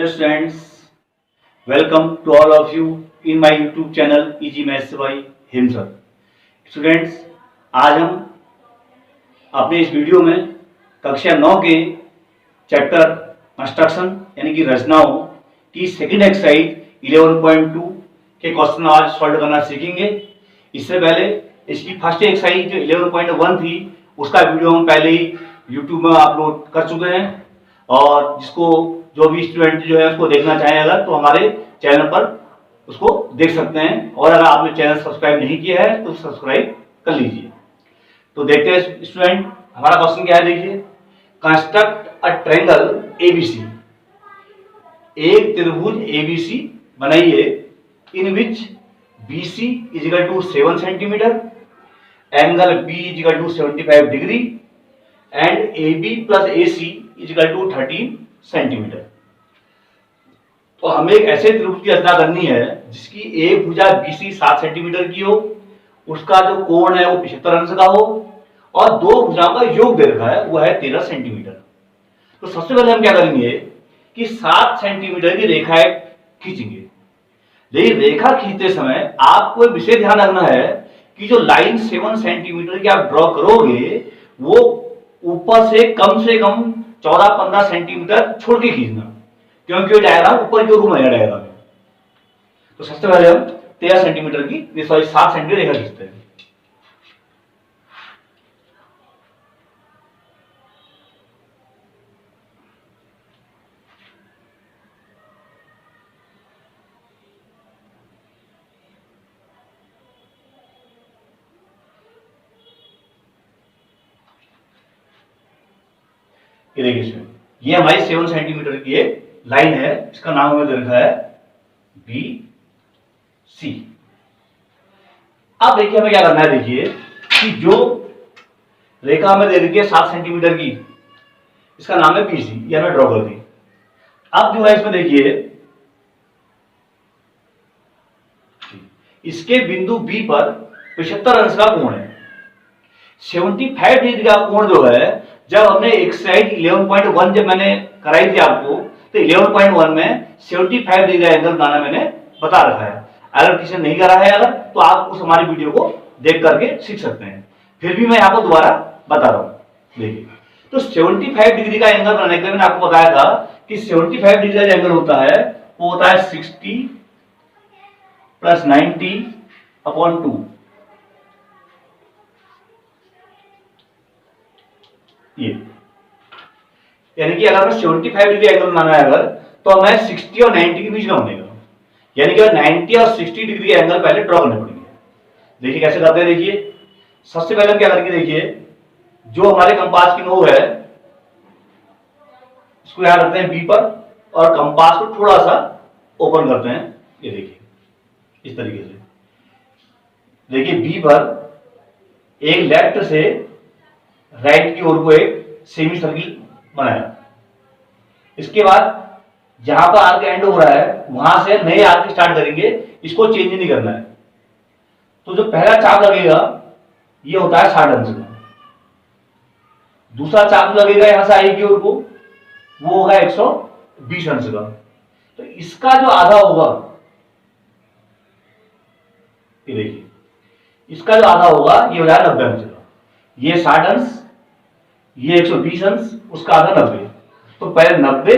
dear students, welcome to all of you in my YouTube channel Easy Maths by him sir. Students, आज हम अपने इस video में कक्षा 9 के चैप्टर कंस्ट्रक्शन यानी कि रचनाओं की सेकंड एक्सरसाइज 11.2 के क्वेश्चन आज सॉल्व करना सीखेंगे। इससे पहले इसकी फर्स्ट एक्सरसाइज जो 11.1 थी उसका वीडियो हम पहले ही YouTube में अपलोड कर चुके हैं, और जिसको जो भी स्टूडेंट जो है उसको देखना चाहें अगर तो हमारे चैनल पर उसको देख सकते हैं, और अगर आपने चैनल सब्सक्राइब नहीं किया है तो सब्सक्राइब कर लीजिए। तो देखते हैं स्टूडेंट, हमारा क्वेश्चन क्या है। देखिए, कंस्ट्रक्ट अ ट्रायंगल एबीसी, एक त्रिभुज एबीसी बनाइए in which BC is equal to 7 centimetre, angle B is equal to 75 degree and AB plus AC is equal to 13 centimetre. तो हमें एक ऐसे त्रिभुज की रचना करनी है जिसकी एक भुजा BC 7 सेंटीमीटर की हो, उसका जो कोण है वो 75 अंश का हो, और दो भुजाओं का योग दे रखा है वो है 13 सेंटीमीटर। तो सबसे पहले हम क्या करेंगे कि 7 सेंटीमीटर की रेखाएं खींचेंगे। लेकिन रेखा खींचते समय आपको एक विशेष ध्यान रखना है कि जो लाइन 7 सेंटीमीटर की आप ड्रॉ करोगे वो ऊपर से कम 14-15 सेंटीमीटर छोड़ के खींचना, क्योंकि डायग्राम ऊपर की ओर घूमेगा डायग्राम में। तो सबसे पहले हम 13 सेंटीमीटर की 7 सेंटीमीटर रेखा खींचते हैं। ये देखिए, ये हमारी 7 सेंटीमीटर की एक लाइन है, इसका नाम हमें दे रखा है BC। अब देखिए हमें क्या करना है। देखिए कि जो रेखा हमें दे रखी है 7 सेंटीमीटर की, इसका नाम है BC, ये हमें ड्रॉ कर दी। अब जो है इसमें देखिए इसके बिंदु B पर 75 अंश का कोण है। 75 डिग्री का कोण जो है, जब हमने एक्सरसाइज 11.1 जब मैंने कराई थी आपको, तो 11.1 में 75 डिग्री एंगल बनाना मैंने बता रखा है। अगर किसी ने नहीं करा है अगर तो आप उस हमारी वीडियो को देख करके सीख सकते हैं, फिर भी मैं आपको दोबारा बता रहा हूं। देखिए, तो 75 डिग्री का एंगल बनाने के लिए मैंने आपको बताया था कि 75 डिग्री का एंगल होता है वो होता है 60 प्लस 90 अपॉन 2। ये यानी कि अगर मैं 75 डिग्री एंगल बनाना है अगर, तो हमें 60 और 90 के बीच में बनेगा, यानी कि 90 और 60 डिग्री एंगल पहले ड्रॉ करने पड़ेंगे। देखिए कैसे करते हैं। देखिए सबसे पहले हम क्या करेंगे, देखिए जो हमारे कंपास की नोक है इसको यहां रखते हैं B पर, और कंपास को थोड़ा सा ओपन करते हैं। ये देखिए इस तरीके से। देखिए B पर एक लेफ्ट से राइट की ओर को एक सेमी सर्किल बनाया। इसके बाद जहां पर आर्क एंड हो रहा है वहां से नए आर्क स्टार्ट करेंगे, इसको चेंज नहीं करना है। तो जो पहला चाप लगेगा ये होता है 60 अंश का, दूसरा चाप लगेगा यहां से आई की ओर को वो होगा 120 अंश का। तो इसका जो आधा होगा, ये देखिए इसका जो आधा होगा ये हो जाएगा 90 अंश का। ये 60 अंश, ये 120 अंश, उसका आधा 90। तो पहले 90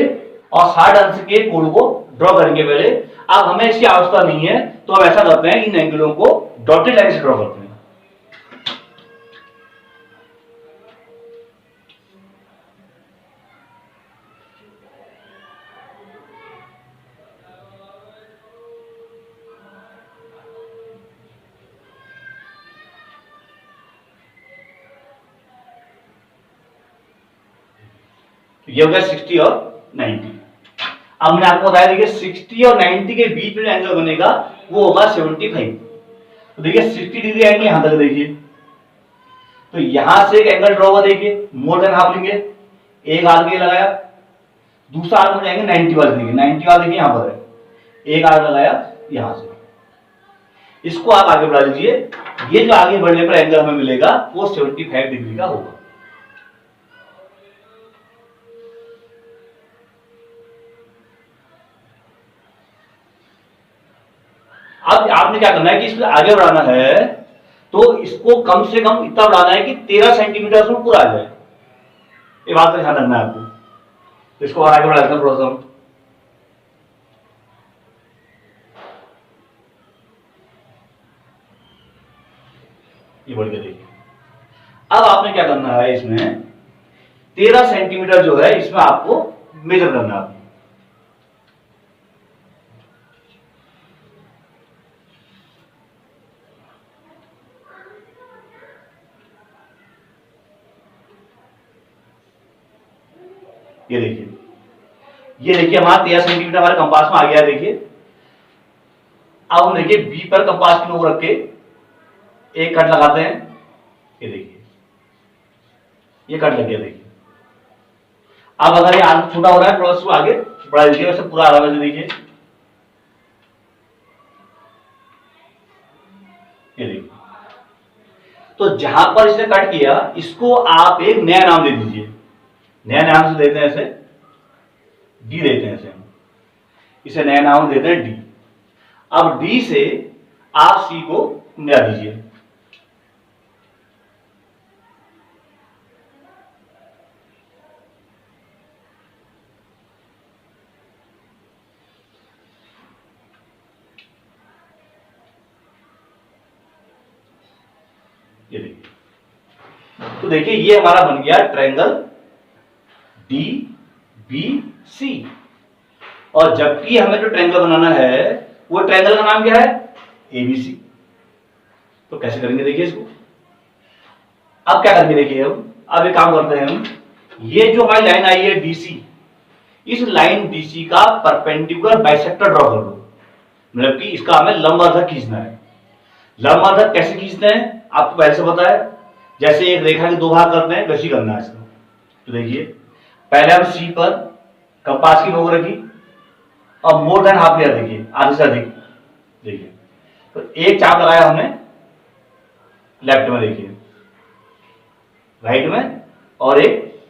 और 60 अंश के कोण को ड्रॉ करेंगे पहले। अब हमें इसकी आवश्यकता नहीं है तो हम ऐसा करते हैं, इन एंगलों को डॉटेड लाइन से ड्रॉ करते हैं। ये हो गया 60 और 90। अब मैंने आपको बताया, देखिए 60 और 90 के बीच में एंगल बनेगा वो होगा 75। तो देखिए 60 डिग्री आएंगे यहां तक। देखिए तो यहां से एक एंगल ड्रॉ हुआ, देखिए मोर देन हाफ लेंगे, एक आगे लगाया, दूसरा आर्क में जाएंगे 90 वाले। देखिए 90 वाले देखिए यहां पर है, एक आर्क लगाया यहां से, इसको आप आगे बढ़ा लीजिए। ये जो आगे बढ़ने पर एंगल हमें मिलेगा वो 75 डिग्री का होगा। अब आपने क्या करना है कि इसको आगे बढ़ाना है, तो इसको कम से कम इतना बढ़ाना है कि 13 सेंटीमीटर उसमें पूरा आ जाए। ये बात का ध्यान रखना है आपको। तो इसको आगे बढ़ाते हैं थोड़ा सा। ये बढ़ के देखिए। अब आपने क्या करना है, इसमें 13 सेंटीमीटर जो है इसमें आपको मेजर करना है। ये देखिए, ये देखिए हमारा 13 सेंटीमीटर हमारे कंपास में आ गया है। देखिए अब हम देखिए बी पर कंपास की नोक रख के एक कट लगाते हैं। ये देखिए, ये कट लग गया। देखिए अब अगर ये आगे छोटा हो रहा है, थोड़ा सा आगे बढ़ा दीजिए, वैसे पूरा आगे से देखिए। ये देखिए, तो जहां पर इसने कट किया इसको आप एक नया नाम दे दीजिए। नया नाम से देते हैं इसे डी, देते हैं इसे नया नाम देते हैं डी। अब डी से आप सी को मिला दीजिए। ये देखिए, तो देखिए ये हमारा बन गया ट्रायंगल डी बी सी। और जबकि हमें जो ट्रायंगल बनाना है वो ट्रायंगल का नाम क्या है, एबीसी। तो कैसे करेंगे देखिए इसको। अब क्या करेंगे देखिए, हम अब एक काम करते हैं, हम ये जो हमारी लाइन आई है डीसी, इस लाइन डीसी का परपेंडिकुलर बाइसेक्टर ड्रॉ कर दो। मतलब कि इसका हमें लंबवर्धक खींचना है। लंबवर्धक कैसे खींचते हैं आपको पहले से पता है, जैसे एक रेखा के दो भाग करते हैं वैसे करना है इसको। तो देखिए पहले हम सी पर कंपास की नोक रखी और मोर देन हाफ लिया। देखिए आधे से अधिक। देखिए तो एक चाप लगाया हमने लेफ्ट में, देखिए राइट में और एक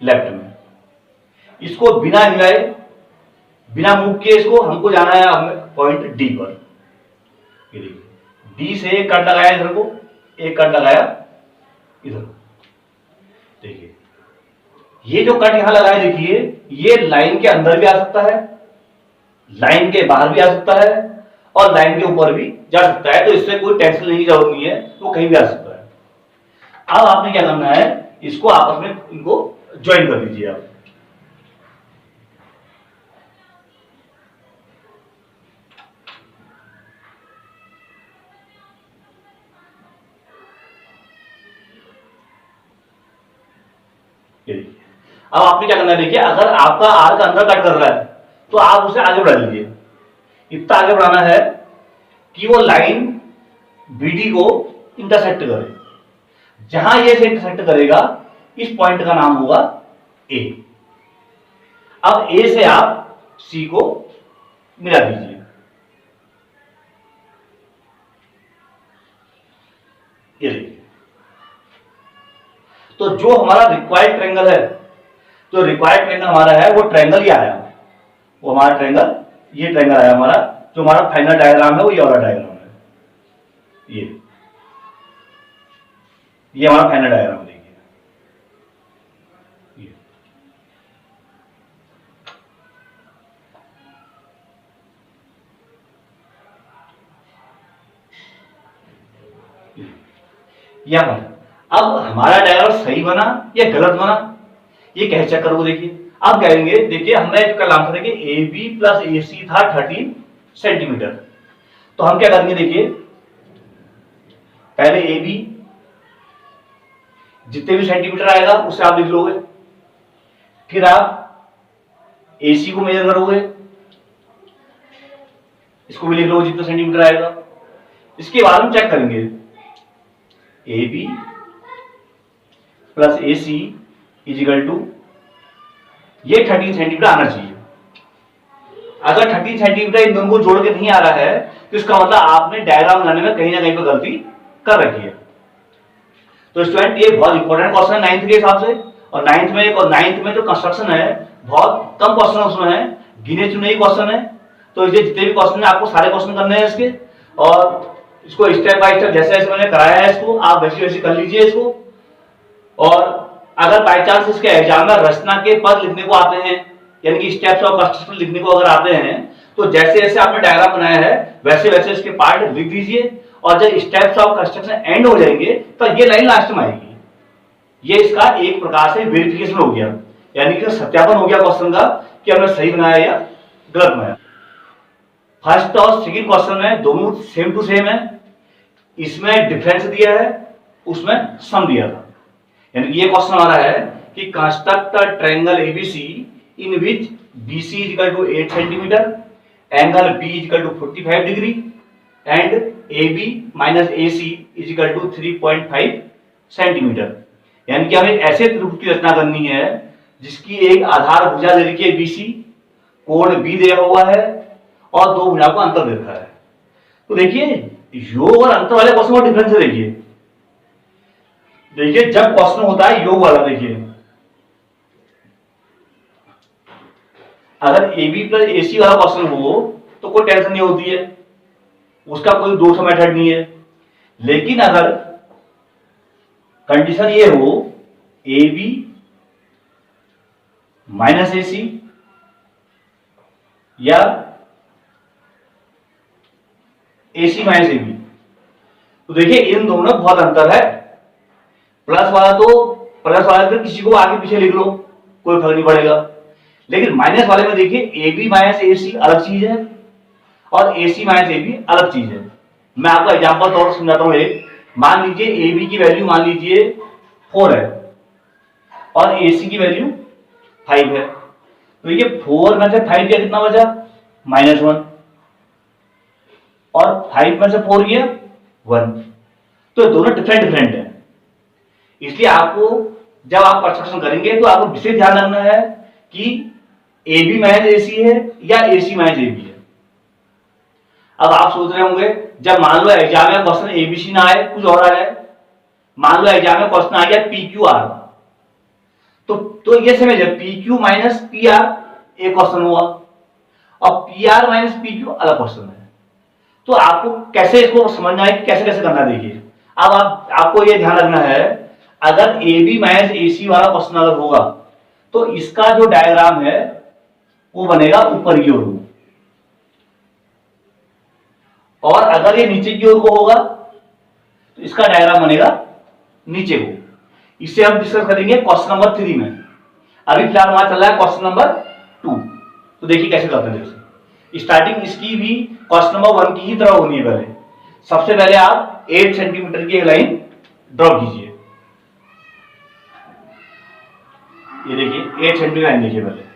लेफ्ट में। इसको बिना हिलाए बिना मूव किए इसको हमको जाना है पॉइंट डी पर। ये देखिए डी से एक कट लगाया इधर को, एक कट लगाया इधर। देखिए ये जो कट यहां लगाया, देखिए ये लाइन के अंदर भी आ सकता है, लाइन के बाहर भी आ सकता है और लाइन के ऊपर भी जा सकता है। तो इससे कोई टेंशन लेने की जरूरत नहीं है, वो कहीं भी आ सकता है। अब आपने क्या करना है, इसको आपस में इनको ज्वाइन कर दीजिए आप। अब आपने क्या करना है, देखिए अगर आपका आर्क अंदर कट कर रहा है तो आप उसे आगे बढ़ा लीजिए। इतना आगे बढ़ाना है कि वो लाइन बीडी को इंटरसेक्ट करे। जहां ये से इंटरसेक्ट करेगा इस पॉइंट का नाम होगा ए। अब ए से आप सी को मिला दीजिए। ये देखिए, तो जो हमारा रिक्वायर्ड ट्रायंगल है, जो रिक्वायर्ड ट्रायंगल हमारा है वो ट्रायंगल ही आया। वो हमारा ट्रायंगल, ये ट्रायंगल आया हमारा। जो हमारा फाइनल डायग्राम है वो ये वाला डायग्राम है। ये हमारा फाइनल डायग्राम देखिए। यहां पर अब हमारा डायग्राम सही बना या गलत बना ये कैसे चेक करोगे, देखिए अब कहेंगे। देखिए हमें कल आंसर है कि ए बी प्लस ए सी था 13 सेंटीमीटर। तो हम क्या करेंगे, देखिए पहले ए बी जितने भी सेंटीमीटर आएगा उसे आप लिख लोगे, फिर आप ए सी को मेजर करोगे, इसको भी लिख लोगे जितना सेंटीमीटर आएगा। इसके बाद हम चेक करेंगे A B plus A C equal to ये 13 सेंटीमीटर आना चाहिए। अगर 13 सेंटीमीटर इन दोनों को जोड़ के नहीं आ रहा है तो इसका मतलब आपने डायग्राम बनाने में कहीं ना कहीं पर गलती कर रखी है। तो स्टूडेंट ये बहुत इंपॉर्टेंट क्वेश्चन है 9th के हिसाब से। और 9th में जो कंस्ट्रक्शन है बहुत कम क्वेश्चन उसमें है, गिने चुने ही क्वेश्चन है। तो इसे जितने भी क्वेश्चन है आपको सारे क्वेश्चन करने हैं इसके, और इसको स्टेप बाय स्टेप जैसे जैसे मैंने कराया है इसको आप वैसे वैसे कर लीजिए इसको। और अगर बाय चांस इसके एग्जाम में रचना के पद लिखने को आते हैं, यानी कि स्टेप्स ऑफ कंस्ट्रक्शन लिखने को अगर आते हैं, तो जैसे जैसे आपने डायग्राम बनाया है वैसे वैसे इसके पार्ट लिख दीजिए, और जब स्टेप्स ऑफ कंस्ट्रक्शन एंड हो जाएंगे तो ये लाइन लास्ट में आएगी। ये इसका एक प्रकार से वेरिफिकेशन हो गया, यानी कि सत्यापन हो गया क्वेश्चन का कि हमने सही बनाया या गलत बनाया। फर्स्ट और सेकंड क्वेश्चन में दोनों सेम टू सेम है, इसमें डिफरेंस दिया है, उसमें सम दिया था। यानी कि ये क्वेश्चन हमारा है कि construct a triangle ABC in which BC is equal to 8 centimetre, angle B is equal to 45 degree and AB minus AC is equal to 3.5 centimetre. यानी कि हमें ऐसे त्रिभुज की रचना करनी है जिसकी एक आधार भुजा दे रखी है BC, कोण B दिया हुआ है और दो भुजाओं का अंतर दे रखा है। तो देखिए योग और अंतर वाले क्वेश्चन में डिफरेंस है। देखिए जब क्वेश्चन होता है योग वाला, देखिए अगर AB प्लस AC वाला क्वेश्चन हो तो कोई टेंशन नहीं होती है, उसका कोई दूसरा मेथड नहीं है। लेकिन अगर कंडीशन ये हो AB माइनस AC या AC माइनस AB, तो देखिए इन दोनों में बहुत अंतर है। प्लस वाला तो किसी को आगे पीछे लिख लो, कोई फर्क नहीं पड़ेगा। लेकिन माइनस वाले में देखिए AB माइनस AC अलग चीज है और AC माइनस AB अलग चीज है। मैं आपको एग्जांपल तौर पर समझाता हूं। एक मान लीजिए AB की वैल्यू मान लीजिए 4 है और AC की वैल्यू 5 है, तो ये 4 में से 5 गया कितना बचा, -1, और 5 में से 4 गया 1। तो दोनों डिफरेंट है। इसलिए आपको जब आप कंस्ट्रक्शन करेंगे तो आपको विशेष ध्यान रखना है कि AB माइनस AC है या AC माइनस AB है। अब आप सोच रहे होंगे जब मान लो एग्जाम में क्वेश्चन ABC ना आए, कुछ और आ जाए, मान लो एग्जाम में क्वेश्चन आ गया PQR, तो ये समझ PQ माइनस PR एक क्वेश्चन हुआ और PR माइनस PQ अलग क्वेश्चन है। तो आपको कैसे इसको समझना है कि कैसे कैसे करना है। देखिए अब आपको ये ध्यान रखना है, अगर AB माइनस AC वाला क्वेश्चन अगर होगा तो इसका जो डायग्राम है वो बनेगा ऊपर की ओर, और अगर ये नीचे की ओर को होगा तो इसका डायग्राम बनेगा नीचे को। इसे हम डिस्कस करेंगे क्वेश्चन नंबर 3 में। अभी फिलहाल वहां चल रहा है क्वेश्चन नंबर 2। तो देखिए कैसे करते हैं। स्टार्टिंग इसकी भी क्वेश्चन नंबर 1 की ही तरह होनी है। पहले सबसे पहले आप 8 सेंटीमीटर की एक लाइन ड्रॉ कीजिए। ये देखिए 8 सेंटीमीटर लाइन देखिए पहले।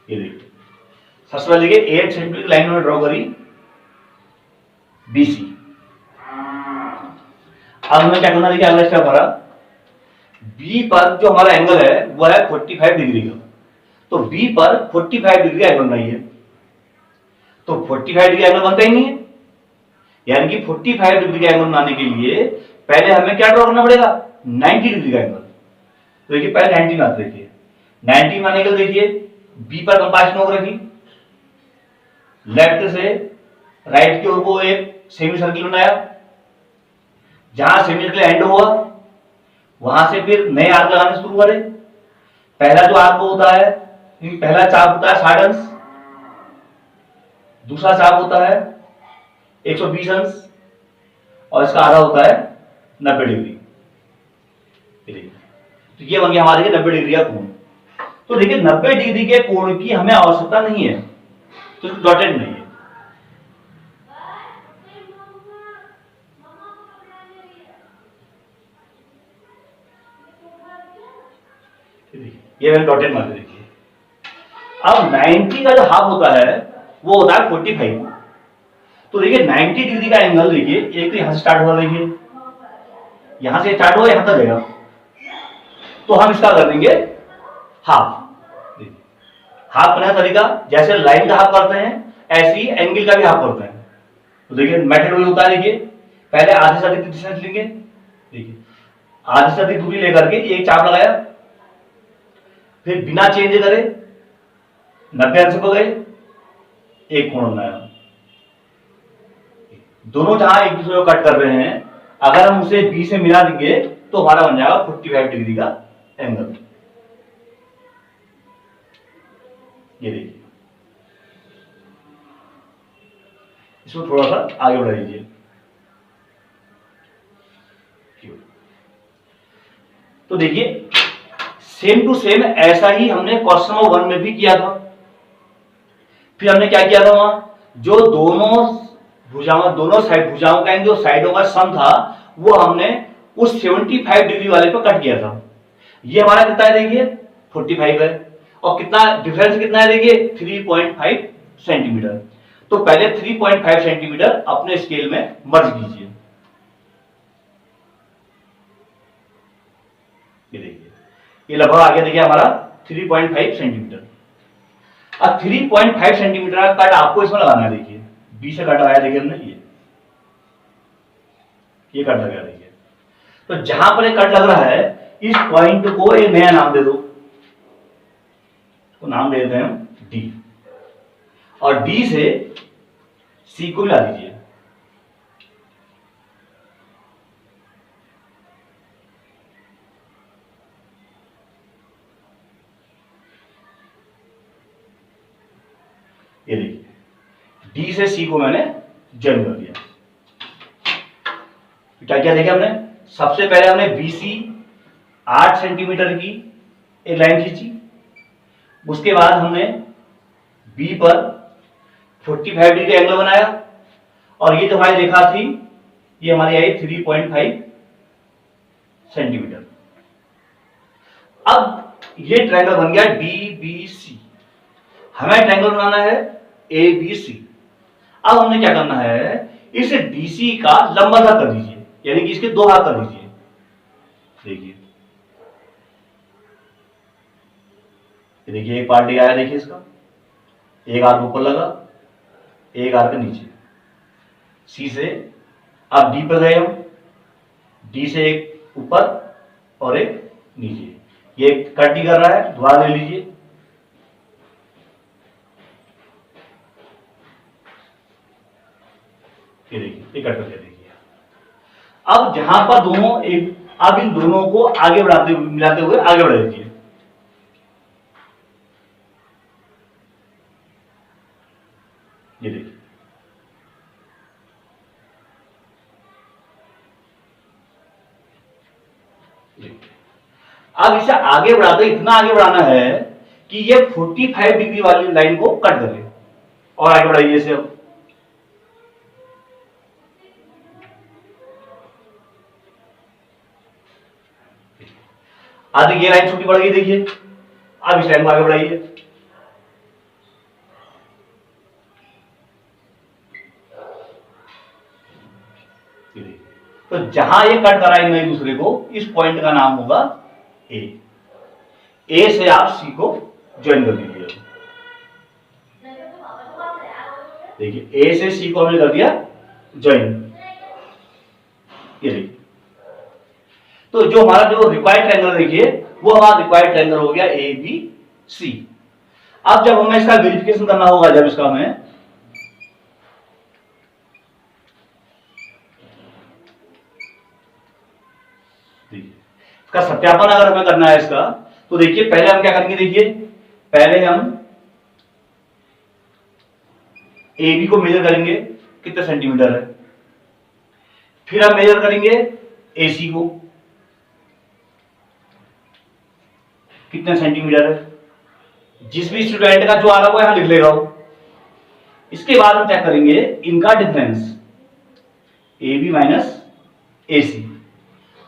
ये देखिए सबसे पहले देखिए 8 सेंटीमीटर की लाइन में ड्रॉ करी BC। अब हमें क्या करना, देखिए अगला स्टेप हमारा B पर जो हमारा एंगल है वो है 45 डिग्री का। तो B पर 45 डिग्री एंगल बनाइए। तो 45 डिग्री एंगल बनता ही नहीं है, यानी कि 45 डिग्री का एंगल बनाने के लिए पहले हमें क्या ड्रॉ करना पड़ेगा, 90 डिग्री का एंगल। तो देखिए पहले 90 बनाते, देखिए 90 बनाने के लिए देखिए B पर कंपास नोक रखी, लेफ्ट से राइट की ओर को एक सेमी सर्किल बनाया, जहां सेमी सर्किल एंड हुआ वहां से फिर नए आर्क लगाने शुरू करें। पहला जो आर्क होता है, पहला चाप होता है 60 अंश, दूसरा चाप होता है 120 अंश और इसका आधा होता है 90 डिग्री। तो ये बन गया हमारे 90 डिग्री का कोण। तो देखिए 90 डिग्री के कोण की हमें आवश्यकता नहीं है, तो डॉटेड नहीं है। ये मैंने डॉटेड मार देखिए। अब 90 का जो हाफ होता है वो होता है 45। तो देखिए 90 डिग्री का एंगल देखिए एक तो यहां से स्टार्ट हुआ, देखिए यहां से स्टार्ट हुआ यहां तक गया, तो हम इसका कर देंगे हाफ। हाफ करने का तरीका जैसे लाइन का हाफ करते हैं ऐसे ही एंगल का भी हाफ करते हैं। तो देखिए मेथड वही होता है। देखिए पहले आधे से अधिक की डिस्टेंस लेंगे, देखिए आधे से अधिक दूरी लेकर के एक चाप लगाया, फिर बिना चेंज करे 90 अंश पर गए, एक कोण बनाया। दोनों जहां एक दूसरे को कट कर रहे हैं, अगर हम उसे बी से मिला देंगे तो हमारा बन जाएगा 45 डिग्री का एंगल। ये देखिए, इसको थोड़ा सा आगे बढ़ा दीजिए। तो देखिए सेम टू सेम ऐसा ही हमने क्वेश्चन नंबर 1 में भी किया था। फिर हमने क्या किया था, वहां जो दोनों भुजाओं, दोनों साइड भुजाओं का जो साइडों का सम था वो हमने उस 75 डिग्री वाले पे कट किया था। ये हमारा कितना है देखिए 45 है, और कितना डिफरेंस कितना है देखिए 3.5 सेंटीमीटर। तो पहले 3.5 सेंटीमीटर अपने स्केल में मर्ज कीजिए। ये देखिए, ये लगभग आ गया देखिए हमारा 3.5 सेंटीमीटर। अब 3.5 सेंटीमीटर का कट आपको इसमें लगाना है। देखिए बी से कट लगाया, देखिए हमने ये कट लगा। देखिए तो जहां पर ये कट लग रहा है इस पॉइंट को एक नया नाम दे दो, तो नाम दे देते हैं हम डी, और डी से सी को मिला दीजिए। ये देखिए डी से सी को मैंने ज्वाइन कर दिया। क्या क्या देखिए हमने, सबसे पहले हमने बीसी 8 सेंटीमीटर की एक लाइन खींची, उसके बाद हमने बी पर 45 डिग्री एंगल बनाया, और ये जो हमारी रेखा थी ये हमारी आई 3.5 सेंटीमीटर। अब ये ट्रायंगल बन गया डीबीसी। हमें ट्रायंगल बनाना है एबीसी। अब हमने क्या करना है, इस डीसी का लंबा भाग कर दीजिए, यानी कि इसके 2 भाग कर दीजिए। देखिए देखिए एक पार्ट आया, देखिए इसका एक आर्क ऊपर लगा, एक आर्क नीचे, सी से अब डी पर गए हम, डी से एक ऊपर और एक नीचे, ये कट डी कर रहा है, दोबारा ले लीजिए। ये देखिए ये कट कर दिया। देखिए अब जहां पर दोनों एक, अब इन दोनों को आगे बढ़ाते हुए, मिलाते हुए आगे बढ़ा दीजिए। ये देखिए अब इसे आगे बढ़ाते, इतना आगे बढ़ाना है कि ये 45 डिग्री वाली लाइन को कट करे, और आगे बढ़ाइए इसे। अब आगे ये लाइन छोटी बढ़ गई, देखिए अब इस लाइन को आगे बढ़ाइए। तो जहां ये कट कराएंगे एक दूसरे को, इस पॉइंट का नाम होगा ए। ए से आप सी को ज्वाइन कर दीजिए। देखिए ए से सी को हमने कर दिया ज्वाइन। ये देखिए, तो जो हमारा जो रिक्वायर्ड ट्रायंगल देखिए वो हमारा रिक्वायर्ड ट्रायंगल हो गया ए बी सी। अब जब हमें इसका वेरिफिकेशन करना होगा, जब इसका हमें इसका सत्यापन अगर हमें करना है इसका, तो देखिए पहले हम क्या करेंगे, देखिए पहले हम ए बी को मेजर करेंगे कितने सेंटीमीटर है, फिर हम मेजर करेंगे ए सी को कितने सेंटीमीटर है। जिस भी स्टूडेंट का जो आ रहा है वो यहां लिख लेगा वो। इसके बाद हम चेक करेंगे इनका डिफरेंस ए बी माइनस ए सी,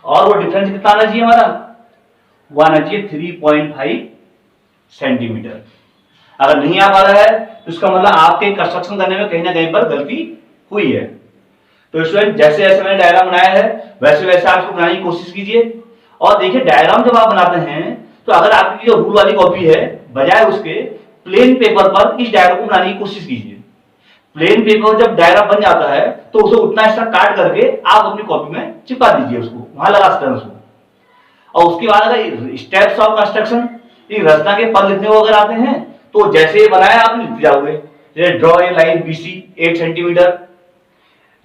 और वो डिफरेंस कितना आना चाहिए हमारा, वो आना चाहिए 3.5 सेंटीमीटर। अगर नहीं आ पा रहा है तो इसका मतलब आपके कंस्ट्रक्शन करने में कहीं ना कहीं पर गलती हुई है। तो स्टूडेंट जैसे जैसे मैंने डायग्राम बनाया है वैसे वैसे आप इसको बनाने की कोशिश कीजिए। और देखिए डायग्राम जब आप बनाते हैं तो अगर आपकी जो रूल वाली कॉपी है, बजाय उसके प्लेन पेपर पर इस डायग्राम को बनाने की कोशिश कीजिए। प्लेन पेपर जब डायग्राम बन जाता है तो उसे उतना हिस्सा काट करके आप अपनी कॉपी में चिपका दीजिए, उसको वहां लगा सकते हैं उसको। और उसके बाद अगर स्टेप्स ऑफ कंस्ट्रक्शन, रचना के पद लिखने को अगर आते हैं तो जैसे बनाया आप लिखते जाओगे। जैसे draw a line BC 8 centimetre,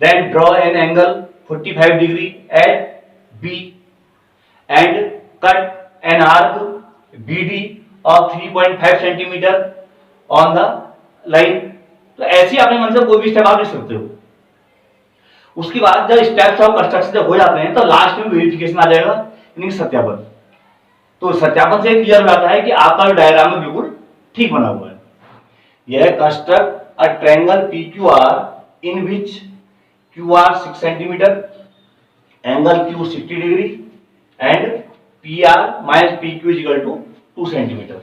then draw an angle 45 degree at B and cut an arc BD of 3.5 centimetre on the line। तो ऐसी अपने मन से कोई भी स्टेप आप लिख सकते हो। उसके बाद जब स्टेप्स ऑफ कंस्ट्रक्शन जब हो जाते हैं तो लास्ट में वेरिफिकेशन आ जाएगा, यानी सत्यापन। तो सत्यापन से क्लियर हो जाता है कि आपका डायग्राम में बिल्कुल ठीक बना हुआ है। यह construct a triangle PQR in which QR 6 centimetre, angle Q 60 degree and PR minus PQ is equal to 2 centimetre.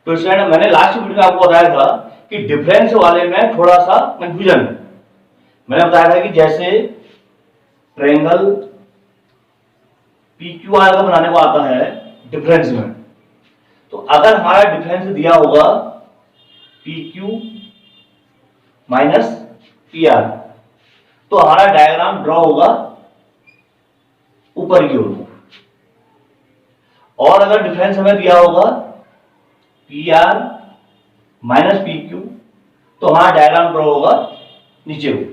तो स्टूडेंट मैंने लास्ट वीडियो में आपको बताया था कि डिफरेंस वाले में थोड़ा सा कंफ्यूजन है। मैंने बताया था कि जैसे ट्रायंगल PQR का बनाने को आता है डिफरेंस में, तो अगर हमारा डिफरेंस दिया होगा PQ माइनस PR, तो हमारा डायग्राम ड्रॉ होगा ऊपर की ओर। और अगर डिफरेंस हमें दिया होगा PR माइनस PQ, तो हमारा डायग्राम ड्रॉ होगा नीचे को।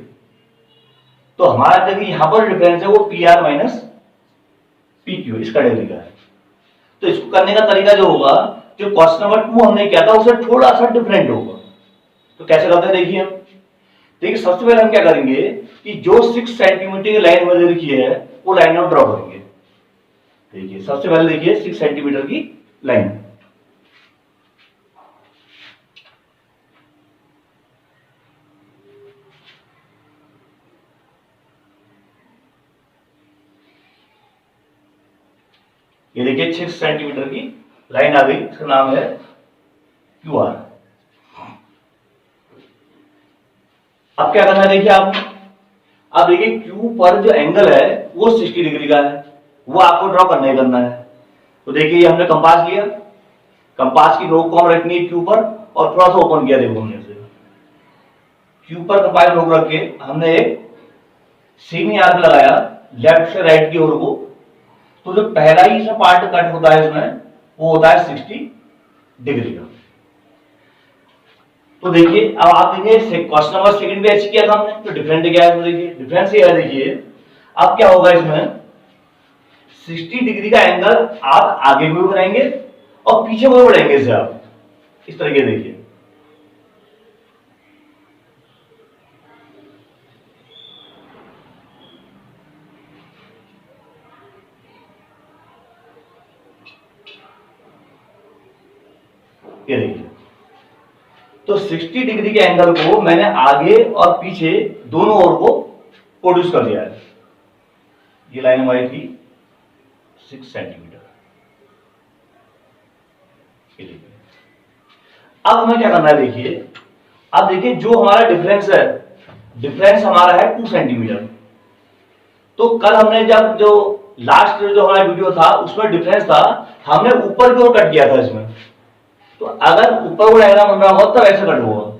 तो हमारा देखिए यहां पर डिफरेंस है वो PR माइनस PQ, इस कैटेगरी का है। तो इसको करने का तरीका जो होगा, जो क्वेश्चन नंबर 2 हमने किया था उससे थोड़ा सा डिफरेंट होगा। तो कैसे करते हैं देखिए हम। देखिए सबसे पहले हम क्या करेंगे कि जो 6 सेंटीमीटर की लाइन मैंने लिखी है वो लाइन हम ड्रॉ करेंगे। देखिए सबसे पहले देखिए 6 सेंटीमीटर की लाइन। ये देखिए 6 सेंटीमीटर की लाइन आ गई, इसका नाम है QR। अब क्या करना है देखिए आप, अब देखिए Q पर जो एंगल है वो 60 डिग्री का है, वो आपको ड्रॉ करना ही करना है। तो देखिए हमने कंपास लिया, कंपास की नोक को हम रखनी है Q पर और थोड़ा सा ओपन किया, देखो हमने से Q पर कंपास नोक रख के हमने एक सेमी आर्क लगाया लेफ्ट से राइट की ओर को। तो जो पहला ही सा पार्ट कट होता है इसमें वो होता है 60 डिग्री का। तो देखिए अब आप देखिए क्वेश्चन नंबर सेकंड भी ऐसे किया था हमने, तो डिफरेंट क्या है, तो देखिए डिफरेंस ये है। देखिए अब क्या होगा इसमें 60 डिग्री का एंगल आप आगे भी बनाएंगे और पीछे भी बढ़ाएंगे इसे आप इस तरीके देखिए। ये देखिए तो 60 डिग्री के एंगल को मैंने आगे और पीछे दोनों ओर को प्रोड्यूस कर दिया है। ये लाइन हमारी थी 6 सेंटीमीटर। अब हमें क्या करना है देखिए, अब देखिए जो हमारा डिफरेंस है, डिफरेंस हमारा है 2 सेंटीमीटर। तो कल हमने जब जो लास्ट जो हमारा वीडियो था उसमें डिफरेंस था, हमने ऊपर की ओर कट किया था इसमें। तो अगर ऊपर को डायग्राम बन रहा हो तब ऐसे कट होगा।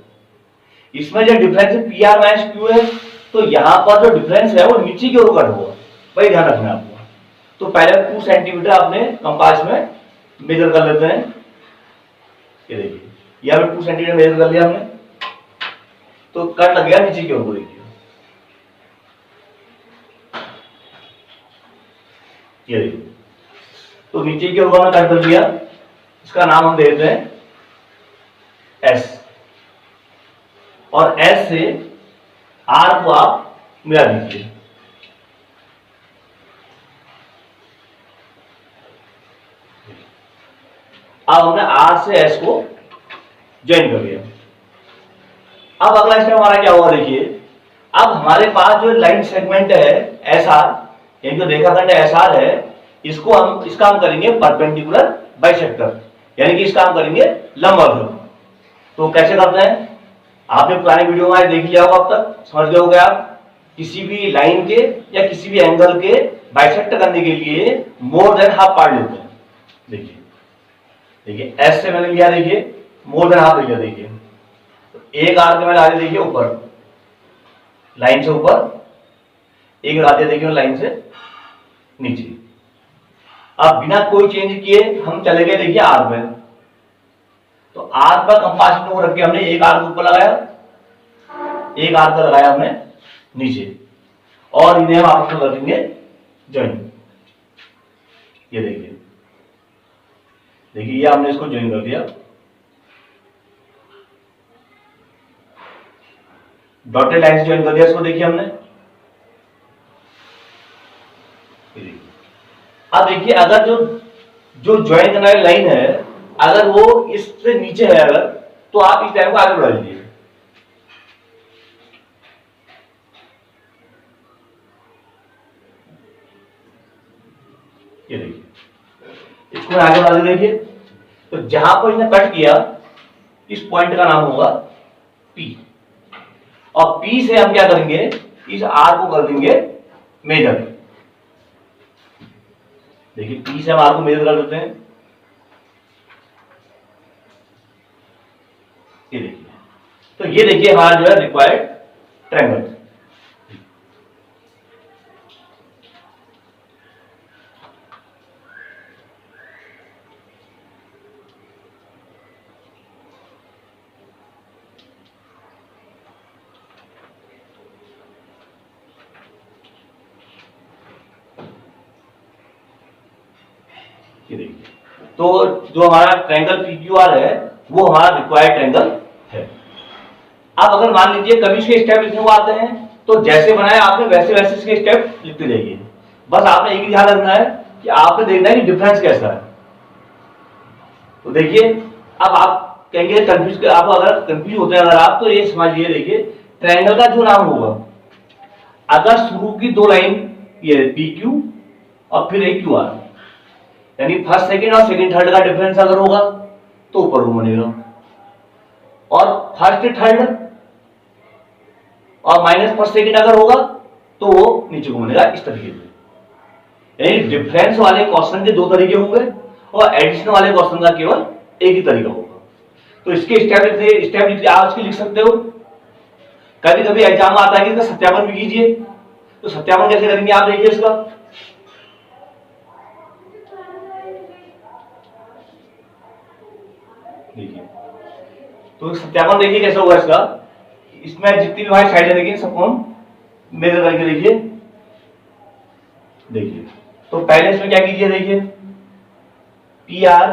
इसमें जो डिफरेंस है PR माइनस Q है, तो यहां पर जो डिफरेंस है वो नीचे की ओर कट होगा, वही ध्यान रखना है आपको। तो पहले 2 सेंटीमीटर आपने कंपास में मेजर कर लेते हैं। ये देखिए यहां पे 2 सेंटीमीटर मेजर कर लिया हमने, तो कट लग गया नीचे की ओर को। देखिए ये देखिए तो नीचे की ओर को हमने कट कर दिया, इसका नाम हम देते हैं S। और S से R को आप मिला दीजिए। अब हमने R से S को ज्वाइन कर लिया। अब अगला स्टेप हमारा क्या होगा देखिए, अब हमारे पास जो लाइन सेगमेंट है SR, यानी जो रेखाखंड SR है, इसको हम इसका हम करेंगे परपेंडिकुलर बाइसेक्टर, यानी कि इसका हम करेंगे लंबवत। तो कैसे करते हैं, आपने पुराने वीडियो में देख लिया होगा, अब तक समझ गए होंगे आप। किसी भी लाइन के या किसी भी एंगल के बाइसेक्ट करने के लिए मोर देन हाफ पार्ट लेते हैं। देखिए देखिए S से मैंने लिया, देखिए मोर देन हाफ ले लिया। देखिए तो एक आर्क में ला दिया देखिए ऊपर, लाइन से ऊपर, एक ला दिया देखिए लाइन से नीचे। अब बिना कोई चेंज किए हम चले गए देखिए आर्क में, तो आर्क पर कंपास को रख के हमने एक आर्क ऊपर लगाया, एक आर्क लगाया हमने नीचे, और इन्हें हम आपस में कर देंगे ज्वाइन। ये देखिए, देखिए ये हमने इसको ज्वाइन कर दिया, डॉटेड लाइन से ज्वाइन कर दिया इसको। देखिए हमने, अब देखिए अगर जो जो ज्वाइन करने वाली लाइन है अगर वो इससे नीचे है अगर, तो आप इस लाइन को आगे बढ़ा लीजिए। ये देखिए इसको मैं आगे बढ़ा दी। देखिए तो जहां पर इसने कट किया इस पॉइंट का नाम होगा P, और P से हम क्या करेंगे, इस R को कर देंगे मेजर। देखिए P से हम R को मेजर कर देते हैं। ये देखिए, तो ये देखिए हमारा जो है रिक्वायर्ड ट्रायंगल। ये देखिए, तो जो हमारा ट्रायंगल PQR है वो हमारा रिक्वायर्ड ट्रायंगल है। अब अगर मान लीजिए कभी इसके स्टेप लिखने को आते हैं तो जैसे बनाया आपने वैसे वैसे इसके स्टेप लिखते जाइए। बस आपने एक ही ध्यान रखना है कि आपने देखना है कि डिफरेंस कैसा है। तो देखिए अब आप कहेंगे कंफ्यूज, आप अगर कंफ्यूज होते हैं अगर आप, तो ये समझिए, देखिए ट्रायंगल का जो नाम होगा, अगर शुरू की दो लाइन ये PQ और फिर एक QR, यानी फर्स्ट सेकंड और सेकंड थर्ड का डिफरेंस अगर होगा तो ऊपर वो बनेगा, और फर्स्ट थर्ड और माइनस फर्स्ट सेकंड अगर होगा तो वो नीचे को बनेगा इस तरीके से। यानी डिफरेंस वाले क्वेश्चन के दो तरीके होंगे और एडिशन वाले क्वेश्चन का केवल एक ही तरीका होगा। तो इसके स्टेप आप इसके लिख सकते हो। कभी कभी एग्जाम आता है कि इसका सत्यापन भी कीजिए, तो सत्यापन कैसे करेंगे आप देखिए इसका। देखिए तो सत्यापन देखिए कैसा होगा इसका। इसमें जितनी भी हमारी साइड देखिए सबको हम मेजर करके देखिए। देखिए तो पहले इसमें क्या कीजिए, देखिए PR,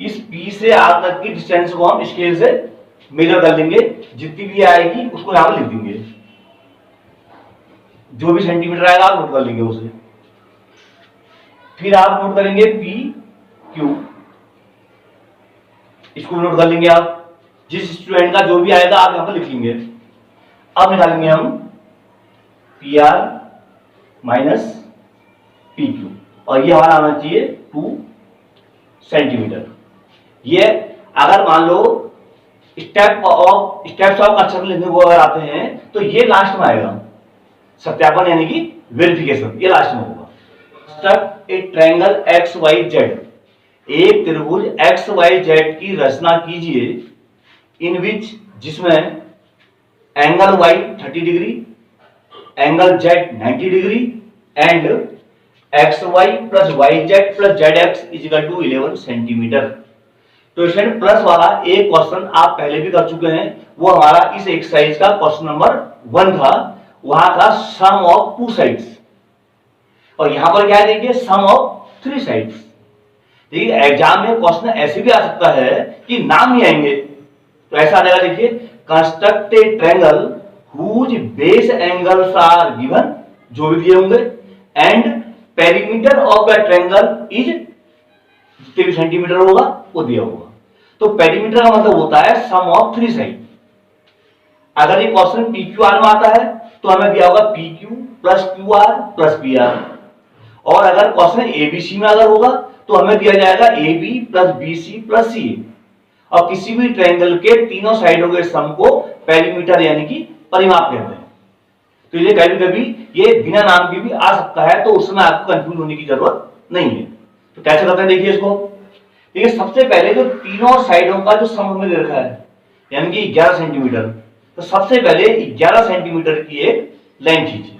इस P से R तक की डिस्टेंस को हम स्केल से मेजर कर लेंगे, जितनी भी आएगी उसको यहां पर लिख देंगे, जो भी सेंटीमीटर आएगा आप नोट कर लेंगे उसे। फिर आप नोट करेंगे PQ, इसको नोट कर लेंगे आप, जिस स्टूडेंट का जो भी आएगा आप यहां पर लिख लेंगे। अब निकालेंगे हम PR माइनस PQ, और ये हमारा आना चाहिए 2 सेंटीमीटर। ये अगर मान लो स्टेप्स ऑफ कंस्ट्रक्शन लिखने को अगर आते हैं तो ये लास्ट में आएगा, सत्यापन यानी कि वेरिफिकेशन, ये लास्ट में होगा। कंस्ट्रक्ट ए ट्रायंगल XYZ, एक त्रिभुज XYZ की रचना कीजिए, इन विच, जिसमें angle Y 30 degree, angle Z 90 degree and XY plus YZ plus ZX is equal to 11 centimetre. तो स्टूडेंट प्लस वाला एक क्वेश्चन आप पहले भी कर चुके हैं, वो हमारा इस एक्सरसाइज का क्वेश्चन नंबर 1 था, वहां था सम ऑफ 2 साइड्स, और यहां पर क्या है देखिए सम ऑफ 3 साइड्स। देखिए एग्जाम में क्वेश्चन ऐसे भी आ सकता है कि नाम नहीं आएंगे, तो ऐसा आ जाएगा, देखिए construct a triangle whose base angles are given, जो भी दिए होंगे, and perimeter of the triangle is, जितने भी सेंटीमीटर होगा वो दिया होगा। तो पेरीमीटर का मतलब होता है सम ऑफ 3 साइड। अगर ये क्वेश्चन PQR में आता है तो हमें दिया होगा PQ plus QR plus PR, और अगर क्वेश्चन ABC में अगर होगा तो हमें दिया जाएगा AB plus BC plus CA, और किसी भी ट्रायंगल के तीनों साइडों के सम को पेरीमीटर यानी कि परिमाप कहते हैं। तो ये कभी कभी ये बिना नाम के भी आ सकता है, तो उस समय आपको कंफ्यूज होने की जरूरत नहीं है। तो कैसे करते हैं देखिए इसको। देखिए सबसे पहले जो तीनों साइडों का जो सम हमें दे रखा है यानी कि 11 सेंटीमीटर, तो सबसे पहले 11 सेंटीमीटर की एक लाइन खींचिए।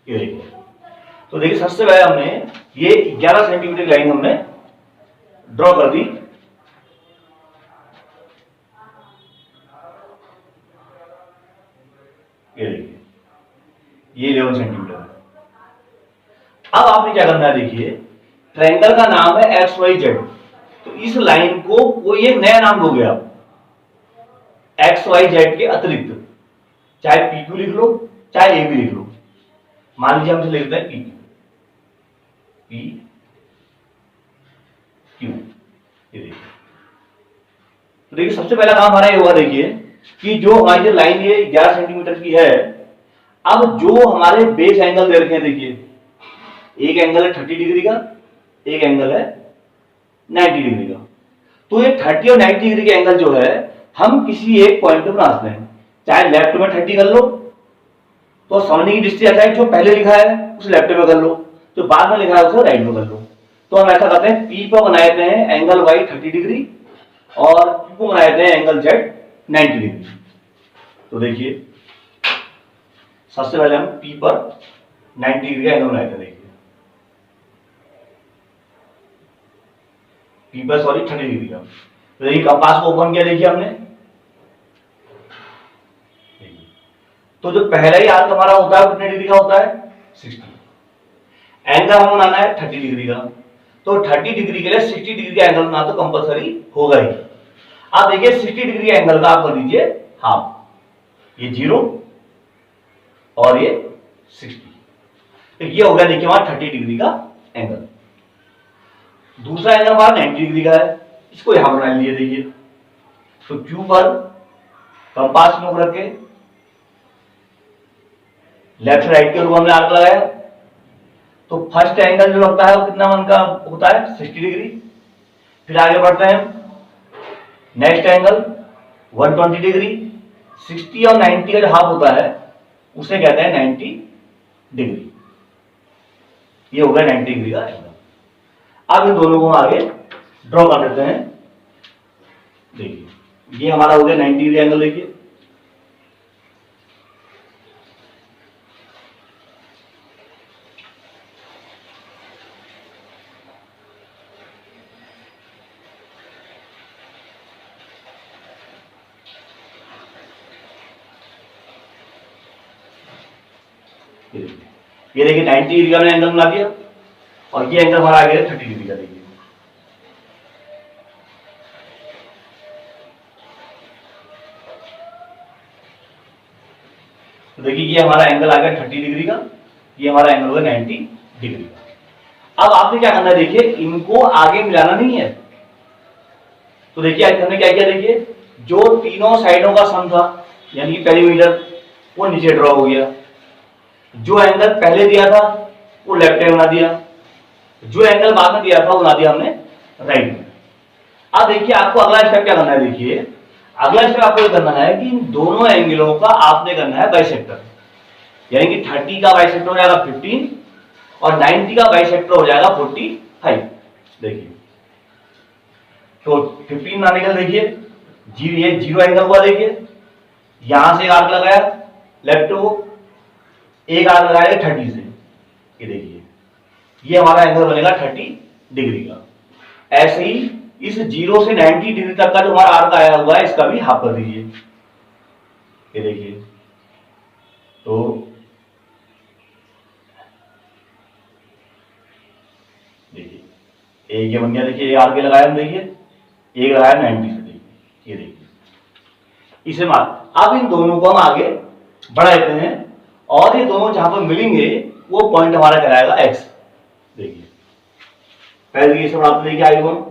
ये देखिए, तो देखिए सबसे पहले हमने ये 11 सेंटीमीटर की लाइन हमने ड्रॉ कर दी। ये देखिए, ये 11 सेंटीमीटर है। अब आपने क्या करना है, देखिए ट्रायंगल का नाम है एक्स वाई जेड, तो इस लाइन को कोई एक नया नाम दोगे आप एक्स वाई जेड के अतिरिक्त, चाहे पी क्यू लिख लो चाहे ए भी लिख लो। मान लीजिए हम इसे लिखते हैं पी क्यू। ये देखिए, तो देखिए सबसे पहला काम हमारा ये होगा, देखिए कि जो हमारी जो लाइन ये 11 सेंटीमीटर की है, अब जो हमारे बेस एंगल दे रखे हैं, देखिए एक एंगल है 30 डिग्री का, एक एंगल है 90 डिग्री का। तो ये 30 और 90 डिग्री के एंगल जो है हम किसी एक पॉइंट पे बना सकते हैं, चाहे लेफ्ट में 30 कर लो तो समझने की दृष्टि आता है जो पहले लिखा है उसे लेफ्ट में कर लो, जो बाद में लिखा है उसे राइट में कर लो। तो हम ऐसा करते हैं, पी पर बनाए देते हैं एंगल वाई 30 डिग्री और क्यू को बनाए देते हैं एंगल जेड 90 डिग्री। तो देखिए सबसे पहले हम पी पर 90 डिग्री का एंगल बनाए थे, देखिए पी पर 30 डिग्री का। तो देखिए कंपास को ओपन किया, देखिए हमने, तो जो पहला ही आर्क हमारा होता है कितने डिग्री का होता है 60। एंगल हमें बनाना है 30 डिग्री का, तो 30 डिग्री के लिए 60 डिग्री का एंगल बनाना तो कंपलसरी होगा ही। आप देखिए 60 डिग्री एंगल का आप कर दीजिए हाफ, ये 0 और ये 60, तो ये हो गया देखिए हमारा 30 डिग्री का एंगल। दूसरा एंगल हमारा 90 डिग्री का है, इसको यहां बना लीजिए। देखिए तो क्यू पर कंपास में रख के लेफ्ट राइट के रूप में आर्क लगाया, तो फर्स्ट एंगल जो लगता है वो कितना मन का होता है 60 डिग्री। फिर आगे बढ़ते हैं, नेक्स्ट एंगल 120 डिग्री, 60 और 90 का जो हाफ होता है उसे कहते हैं 90 डिग्री। ये हो गया 90 डिग्री का एंगल। अब इन दोनों को आगे ड्रॉ कर देते हैं। देखिए ये हमारा हो गया 90 डिग्री एंगल। देखिए ये देखिए 90 डिग्री का मैंने एंगल बना दिया और ये एंगल हमारा आ गया 30 डिग्री का। देखिए तो देखिए ये हमारा एंगल आ गया 30 डिग्री का, ये हमारा एंगल होगा 90 डिग्री का। अब आपने क्या करना है, देखिए इनको आगे मिलाना नहीं है। तो देखिए आज हमने क्या किया, देखिए जो तीनों साइडों का सम था यानी कि पेरीमीटर वो नीचे ड्रॉ हो गया, जो एंगल पहले दिया था वो लेफ्ट में बना दिया, जो एंगल बाद में दिया था वो बना दिया हमने राइट में। अब देखिए आपको अगला स्टेप क्या करना है, देखिए अगला स्टेप आपको ये करना है कि इन दोनों एंगलों का आपने करना है बाइसेक्टर, यानी कि 30 का बाइसेक्टर हो जाएगा 15 और 90 का बाइसेक्टर हो जाएगा 45। देखिए तो 15 ना निकल, देखिए ये 0 एंगल हुआ। देखिए यहां से एक आर्क लगाया लेफ्ट को, एक आर्क लगाया 30 से, ये देखिए ये हमारा एंगल बनेगा 30 डिग्री का। ऐसे ही इस 0 से 90 डिग्री तक का जो हमारा आर्क आया हुआ है इसका भी हाफ कर दीजिए। ये देखिए तो देखिए एक ये बन गया। देखिए आर्क लगाया हम, देखिए एक लगाया 90 से। देखिए ये देखिए इसे मार। अब इन दोनों को हम आगे बढ़ा देते हैं और ये दोनों जहां पर मिलेंगे वो पॉइंट हमारा कहलाएगा एक्स। देखिए पहले ये सब बढ़ाते, देखिए आगे दोनों,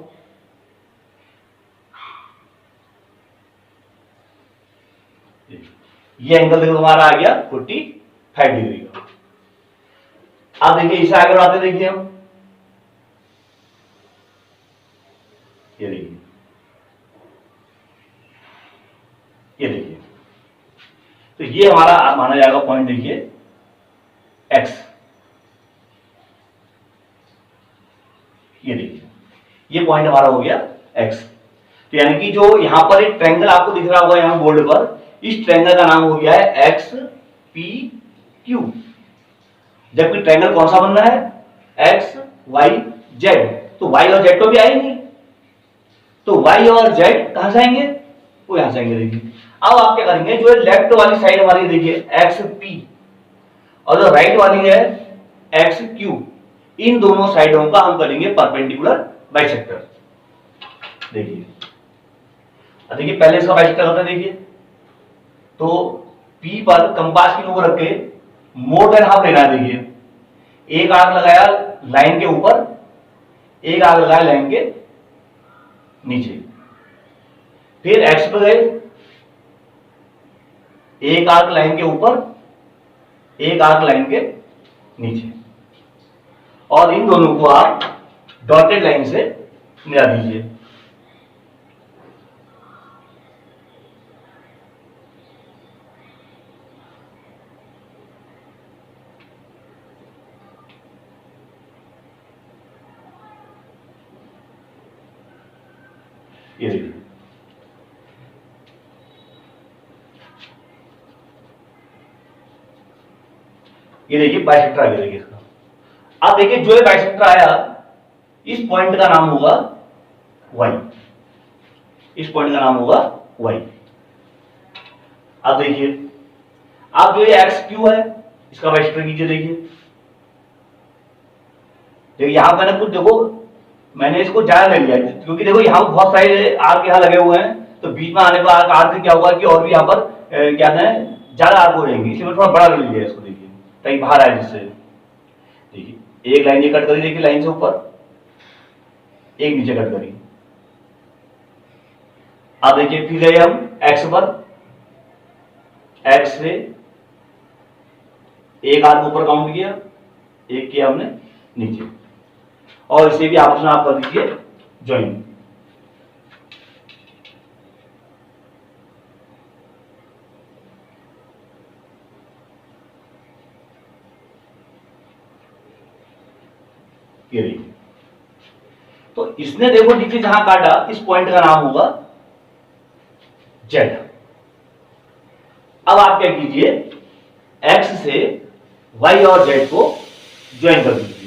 ये एंगल देखो हमारा आ गया 45 डिग्री का। अब देखिए इसे आगे बढ़ाते देखिए हम, ये देखिए, ये देखिए, तो ये हमारा माना जाएगा पॉइंट देखिए एक्स। ये देखिए ये पॉइंट हमारा हो गया एक्स। तो यानी कि जो यहां पर एक ट्रायंगल आपको दिख रहा होगा यहां बोर्ड पर, इस ट्रायंगल का नाम हो गया है एक्स पी क्यू। जबकि ट्रायंगल कौन सा बन रहा है, एक्स वाई जेड, तो वाई और जेड तो भी आएंगे, तो वाई और जेड कहां से आएंगे, वो यहां से आएंगे। देखिए अब आप क्या करेंगे, जो लेफ्ट वाली साइड हमारी देखिए एक्स पी और जो राइट वाली है एक्स क्यू, इन दोनों साइडों का हम करेंगे परपेंडिकुलर बाइसेक्टर। देखिए देखिए पहले इसका बाइसेक्टर होता है, देखिए तो P पर कंपास की नोक रख के मोर देन हाफ लेना है। देखिए एक आर्क लगाया लाइन के ऊपर, एक आर्क लगाया लाइन के नीचे, फिर एक्स पे गए, एक आर्क लाइन के ऊपर, एक आर्क लाइन के नीचे, और इन दोनों को आप डॉटेड लाइन से मिला दीजिए। ये देखिए ये देखिए बाइसेक्टर आ गया। देखिए इसका अब देखिए जो बाइसेक्टर आया, इस पॉइंट का नाम होगा वाई, इस पॉइंट का नाम होगा वाई। अब देखिए अब जो ये एक्स क्यू है इसका बाइसेक्टर कीजिए। देखिए देखिए यहां मैंने कुछ देखो, मैंने इसको ज्यादा ले लिया क्योंकि देखो यहां बहुत सारे आर्क यहां लगे हुए हैं, तो बीच में आने पर आर्क क्या होगा कि और भी यहां पर क्या है ज्यादा आर्क हो जाएंगे, इसलिए मैं थोड़ा बड़ा ले लिया इसको। देखिए ताकि बाहर आए, जिससे देखिए एक लाइन ये कट करी, देखिए लाइन से ऊपर, एक नीचे कट करी। अब देखिए फिर गए हम एक्स पर, एक्स से एक आर्क ऊपर काउंट किया, एक किया हमने नीचे, और इसे भी आपस में आप कर दीजिए ज्वाइन। ये देखिए तो इसने देखो नीचे जहां काटा, इस पॉइंट का नाम होगा जेड। अब आप क्या कीजिए, एक्स से वाई और जेड को ज्वाइन कर दीजिए।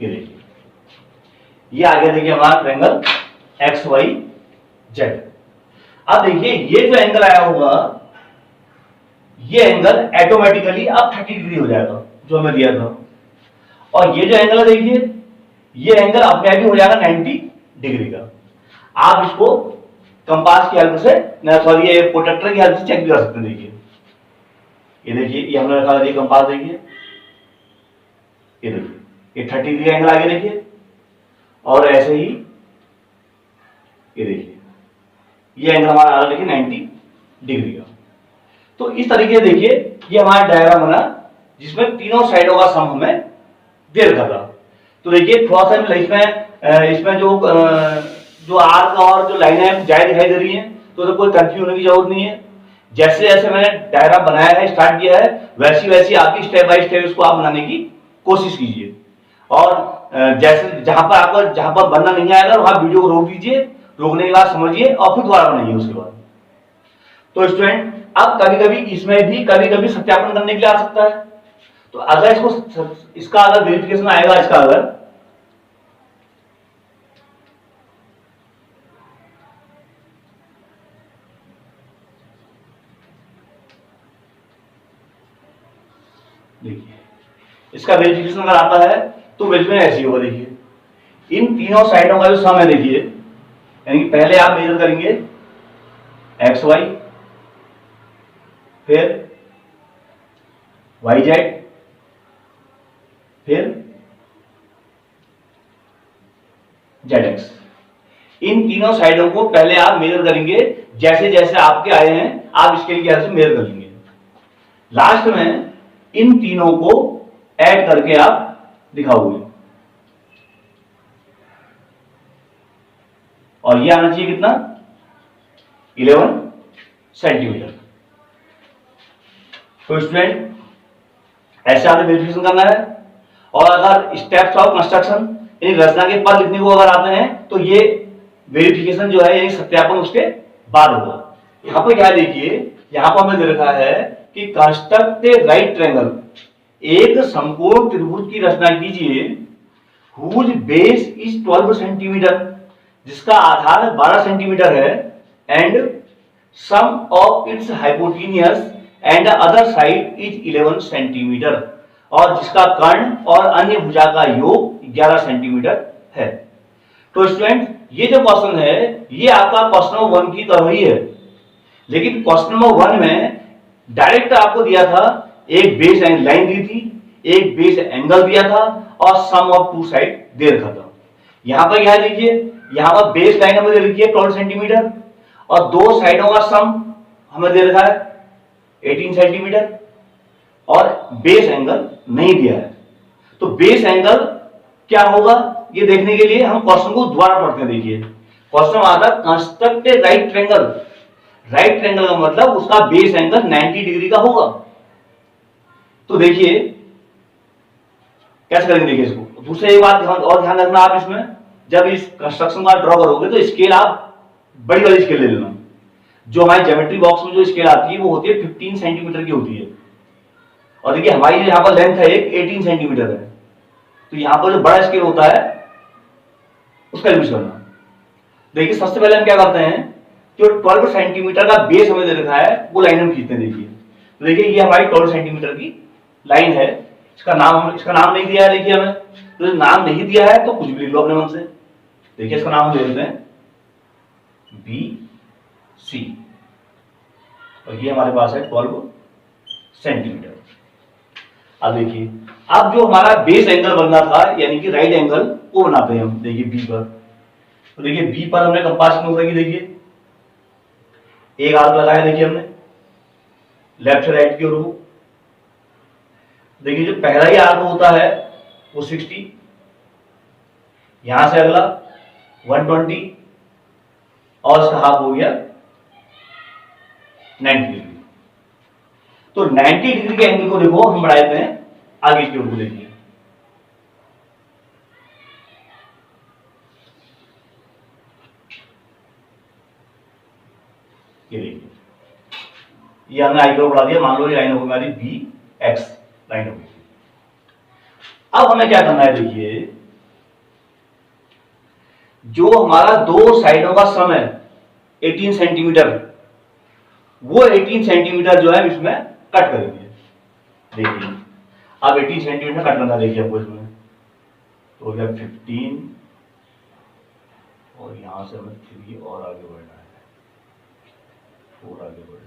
ये देखिए ये आ गया, देखिए हमारा ट्रायंगल एक्स वाई जेड। अब देखिए ये जो एंगल आया होगा, ये एंगल ऑटोमेटिकली अब 30 डिग्री हो जाएगा जो हमें दिया था, और ये जो एंगल है देखिए ये एंगल अपने आप ही हो जाएगा 90 डिग्री का। आप इसको कंपास की हेल्प से, सॉरी ये प्रोटेक्टर की हेल्प से चेक भी कर सकते हैं। देखिए ये देखिए ये हमने रखा है कंपास, देखिए ये देखिए ये 30 डिग्री एंगल आगे देखिए, और ऐसे ही ये देखिए ये एंगल हमारा आ रहा है देखिए 90 डिग्री का। तो इस तरीके से देखिए ये हमारा डायग्राम बना जिसमें तीनों साइडों का सम हमें दे रखा था। तो देखिए थोड़ा सा इसमें जो आर्क और जो लाइन है ज्यादा दिखाई दे रही है, तो कोई कंफ्यूज होने की जरूरत नहीं है। जैसे जैसे मैंने डायग्राम बनाया है, स्टार्ट किया है, वैसी वैसी आपकी स्टेप बाय स्टेप इसको आप बनाने की कोशिश कीजिए। और जैसे जहां पर बनना नहीं आएगा वहां वीडियो को रोक दीजिए, रोकने के बाद समझिए और फिर दोबारा बनाइए उसके बाद। तो स्टूडेंट अब कभी कभी इसमें भी कभी कभी सत्यापन करने के लिए आ सकता है, तो अगर इसका अगर वेरिफिकेशन आएगा, इसका अगर देखिए इसका वेरिफिकेशन अगर आता है तो वेरिफिकेशन ऐसी होगा। देखिए इन तीनों साइडों का जो सम है, देखिए यानी कि पहले आप मेजर करेंगे एक्स वाई, फिर वाई जेड, फिर जेड एक्स। इन तीनों साइडों को पहले आप मेजर करेंगे, जैसे जैसे आपके आए हैं आप इसके लिए से मेजर कर लेंगे। लास्ट में इन तीनों को ऐड करके आप दिखाओगे और ये आना चाहिए कितना, 11 सेंटीमीटर। तो स्टूडेंट ऐसे आपने वेरिफिकेशन करना है। और अगर स्टेप्स ऑफ कंस्ट्रक्शन यानी रचना के पद लिखने को अगर आते हैं तो ये वेरिफिकेशन जो है यानी सत्यापन उसके बाद होगा। यहां पर क्या देखिए, यहां पर हमें दे रखा है कि कंस्ट्रक्ट ए राइट ट्रायंगल, एक समकोण त्रिभुज की रचना कीजिए, हुज बेस इज 12 सेंटीमीटर, जिसका आधार 12 सेंटीमीटर है, and sum of its hypotenuse and other side is 11 centimetre, और जिसका कर्ण और अन्य भुजा का योग 11 सेंटीमीटर है। तो स्टूडेंट ये जो क्वेश्चन है ये आपका क्वेश्चन नंबर 1 की तरह ही है, लेकिन क्वेश्चन नंबर 1 में डायरेक्ट आपको दिया था, एक बेस लाइन दी थी, एक बेस एंगल दिया था और सम ऑफ टू साइड दे रखा था। यहां पर क्या देखिए, यहां पर बेस लाइन हमें दे रखी है 12 सेंटीमीटर और दो साइडों का सम हमें दे रखा है 18 सेंटीमीटर और बेस एंगल नहीं दिया है। तो बेस एंगल क्या होगा ये देखने के लिए हम क्वेश्चन को दोबारा पढ़ते हैं। देखिए क्वेश्चन आता है कंस्ट्रक्ट ए राइट ट्रायंगल। राइट ट्रायंगल का मतलब उसका बेस एंगल 90 डिग्री का होगा। तो देखिए कैसे करेंगे, देखिए इसको। दूसरी एक बात और ध्यान रखना, आप इसमें जब इस कंस्ट्रक्शन का ड्रॉ करोगे तो स्केल आप बड़ी वाली स्केल ले लेना। जो हमारी ज्योमेट्री बॉक्स में जो स्केल आती है वो होती है 15 सेंटीमीटर की होती है, और देखिए हमारी यहाँ पर लेंथ है 18 सेंटीमीटर है, तो यहाँ पर जो बड़ा स्केल होता है उसका यूज करना। देखिए सबसे पहले हम क्या करते हैं, जो 12 सेंटीमीटर का बेस हमें दे रखा है वो लाइन हम खींचते हैं। देखिए तो देखिए ये हमारी 12 सेंटीमीटर की लाइन है, इसका नाम नहीं दिया है। देखिए हमें तो नाम नहीं दिया है तो कुछ भी लिख लो अपने मन से। देखिए इसका नाम हम ले लेते हैं बी सी, और ये हमारे पास है 12 सेंटीमीटर। अब देखिए अब जो हमारा बेस एंगल बनना था यानी कि राइट एंगल वो बनाते हैं हम। देखिए बी पर, तो देखिए बी पर हमने कंपास की नोक रखी, देखिए एक आर्क लगाया, देखिए हमने लेफ्ट से राइट की ओर को। देखिए जो पहला ही आर्क होता है वो 60, यहां से अगला 120 और इसका हाफ हो गया 90 डिग्री। तो 90 डिग्री के एंगल को देखो हम बढ़ा देते हैं आगे की ओर को। देखिए ये देखिए ये हमने आई को बढ़ा दिया, मान लो ये लाइन होगी हमारी बी एक्स लाइन होगी। अब हमें क्या करना है, देखिए जो हमारा दो साइडों का सम है 18 सेंटीमीटर, वो 18 सेंटीमीटर जो है इसमें कट करेंगे। देखिए अब 18 सेंटीमीटर कट करना, देखिए आपको इसमें तो हो गया 15 और यहां से हमें 3 और आगे बढ़ना है, 4 आगे बढ़ लो।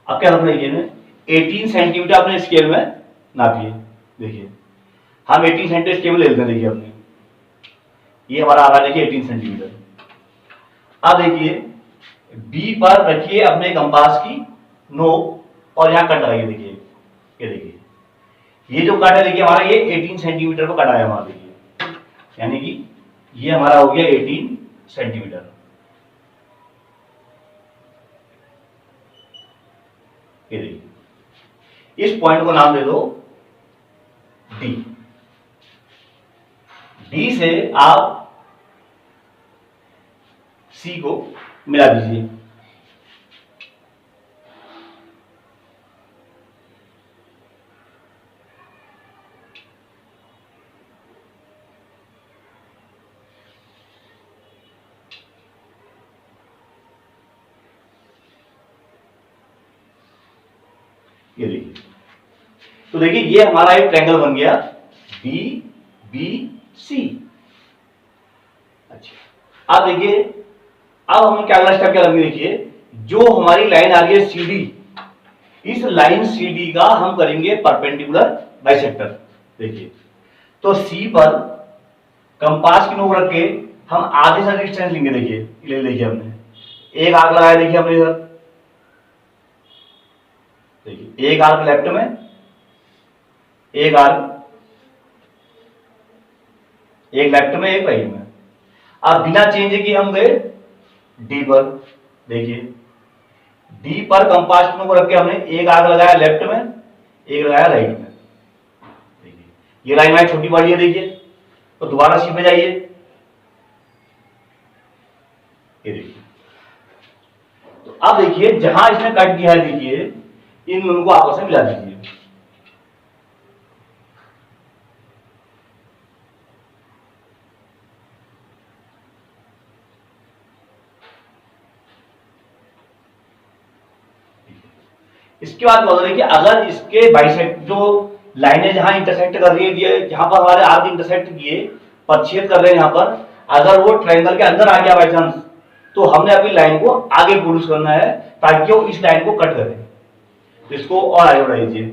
अब क्या करना है, 18 सेंटीमीटर अपने स्केल में नापिए। देखिए हम 18 सेंटीमीटर स्केल में ले लेते हैं। देखिए अपने ये हमारा आ रहा है, देखिए 18 सेंटीमीटर। अब देखिए बी पर रखिए अपने कंपास की नोक और यहां कट लगाइए। देखिए ये देखिए ये जो कट है, देखिए हमारा ये 18 सेंटीमीटर पर कट आया हमारा। देखिए यानी कि ये हमारा हो गया 18 सेंटीमीटर। ये देखिए इस पॉइंट को नाम दे दो डी। डी से आप सी को मिला दीजिए। ये देखिए, तो देखिए ये हमारा एक ट्रायंगल बन गया बी बी सी। अच्छा, अब देखिए, अब हम क्या अगला स्टेप क्या करेंगे, देखिए जो हमारी लाइन आ रही है CD, इस लाइन CD का हम करेंगे परपेंडिकुलर बाइसेक्टर। देखिए, तो C पर कंपास की नोक रख के हम आधे से डिस्टेंस लेंगे। देखिए ले देखिए हमने एक आर्क लगाया, देखिए हमने इधर, देखिए एक आर्क लेफ्ट में, एक आर्क, एक लेफ्ट में, एक राइट में। अब बिना चेंज किए हम गए D पर। देखिए D पर कंपास की नोक रख के हमने एक आर्क लगाया लेफ्ट में, एक लगाया राइट में। देखिए ये लाइन हमारी छोटी बड़ी है। देखिए, तो दोबारा C पे जाइए, ये देखिए, तो अब देखिए जहां इसने कट किया है, देखिए इन दोनों को आपस में मिला दीजिए। इसके बाद बोल कि अगर इसके बाइसेक्ट जो लाइनें जहां इंटरसेक्ट कर रही है, जहां पर हमारे आर्क इंटरसेक्ट किए, परिच्छेद कर रहे हैं, यहां पर अगर वो ट्रायंगल के अंदर आ गया बाई चांस, तो हमने अपनी लाइन को आगे प्रोड्यूस करना है ताकि वो इस लाइन को कट करे। इसको और आगे बढ़ा दीजिए।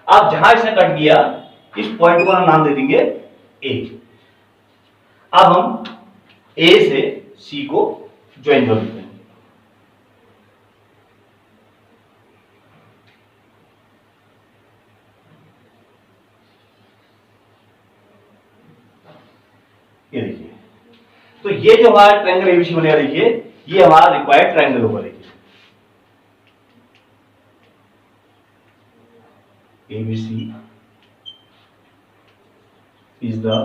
अब जहां इसने कट किया, इस पॉइंट को हम नाम दे देंगे ए। अब हम ए से सी को ज्वाइन कर देते हैं। ये देखिए, तो ये जो हमारा ट्रायंगल एबीसी बनेगा, देखिए ये हमारा रिक्वायर्ड ट्रायंगल होगा। देखिए ABC is the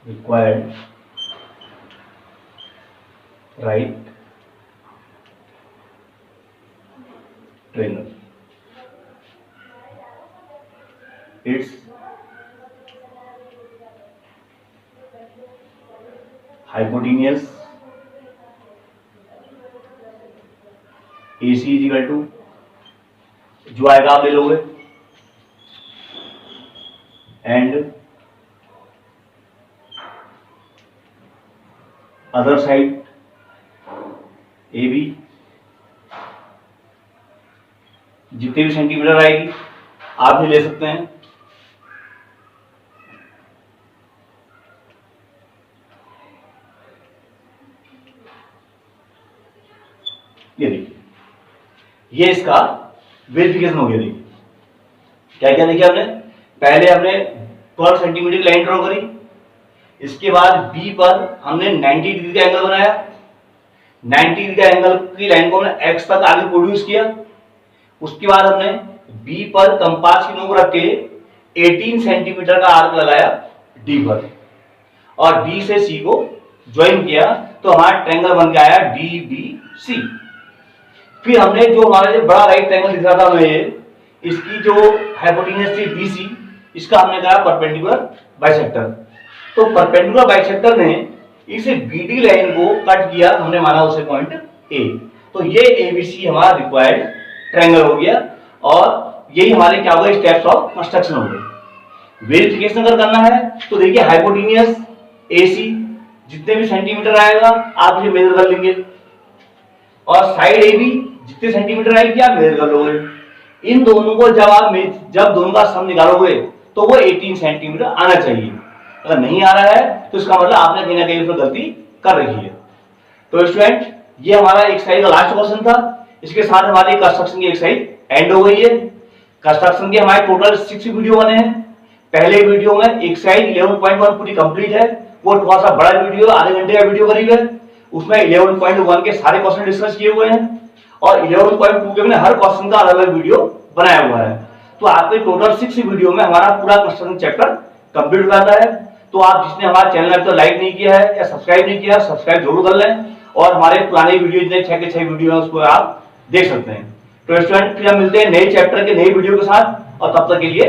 required right triangle. Its hypotenuse AC is equal to, जो आएगा आप ले लोगे, एंड अदर साइड AB, जितने भी सेंटीमीटर आएगी आप भी ले सकते हैं। ये देखिए, ये इसका वेरिफिकेशन हो गया। देखिए क्या क्या देखिए, हमने पहले हमने 12 सेंटीमीटर की लाइन ड्रॉ करी, इसके बाद बी पर हमने 90 डिग्री का एंगल बनाया, 90 डिग्री का एंगल की लाइन को हमने एक्स तक आगे प्रोड्यूस किया। उसके बाद हमने बी पर कंपास की नोक रख के 18 सेंटीमीटर का आर्क लगाया डी पर, और डी से सी को ज्वाइन किया, तो हमारा ट्रायंगल बन के आया DBC। फिर हमने जो हमारा जो बड़ा राइट ट्रायंगल दिख रहा था हमें, इसकी जो हाइपोटेन्यूज थी BC, इसका हमने कहा परपेंडिकुलर बाइसेक्टर। तो परपेंडिकुलर बाइसेक्टर ने इस BD लाइन को कट किया, हमने माना उसे पॉइंट A। तो ये ABC हमारा रिक्वायर्ड ट्रायंगल हो गया, और यही हमारे क्या होगा, स्टेप्स ऑफ कंस्ट्रक्शन हो गए। वेरिफिकेशन अगर करना है तो देखिए हाइपोटेन्यूज AC जितने भी सेंटीमीटर आएगा आप इसे मेजर कर लेंगे, और साइड AB जितने सेंटीमीटर आएगी आप मेजर कर लोगे। इन दोनों को जब दोनों का सम निकालोगे तो वो 18 सेंटीमीटर आना चाहिए। अगर नहीं आ रहा है तो इसका मतलब आपने कहीं ना कहीं उसमें गलती कर रही है। तो स्टूडेंट, ये हमारा एक्सरसाइज का लास्ट क्वेश्चन था। इसके साथ हमारी कंस्ट्रक्शन की एक्सरसाइज एंड हो गई है। कंस्ट्रक्शन के हमारे टोटल 6 वीडियो बने हैं। पहले वीडियो में एक्सरसाइज 11.1 पूरी कंप्लीट है, वो थोड़ा सा बड़ा वीडियो, आधे घंटे का वीडियो करीब है। उसमें 11.1 के सारे क्वेश्चन डिस्कस किए हुए हैं, और 11.2 के मैंने हर क्वेश्चन का अलग अलग वीडियो बनाया हुआ है। तो आपके टोटल 6 वीडियो में हमारा पूरा कंस्ट्रक्शन चैप्टर कंप्लीट हो जाता है। तो आप जिसने हमारा चैनल अभी तक लाइक नहीं किया है या सब्सक्राइब नहीं किया, सब्सक्राइब जरूर कर लें, और हमारे पुराने वीडियो जितने 6 के 6 वीडियो है उसको आप देख सकते हैं। तो स्टूडेंट, फिर हम मिलते हैं नए चैप्टर के नए वीडियो के साथ, और तब तक के लिए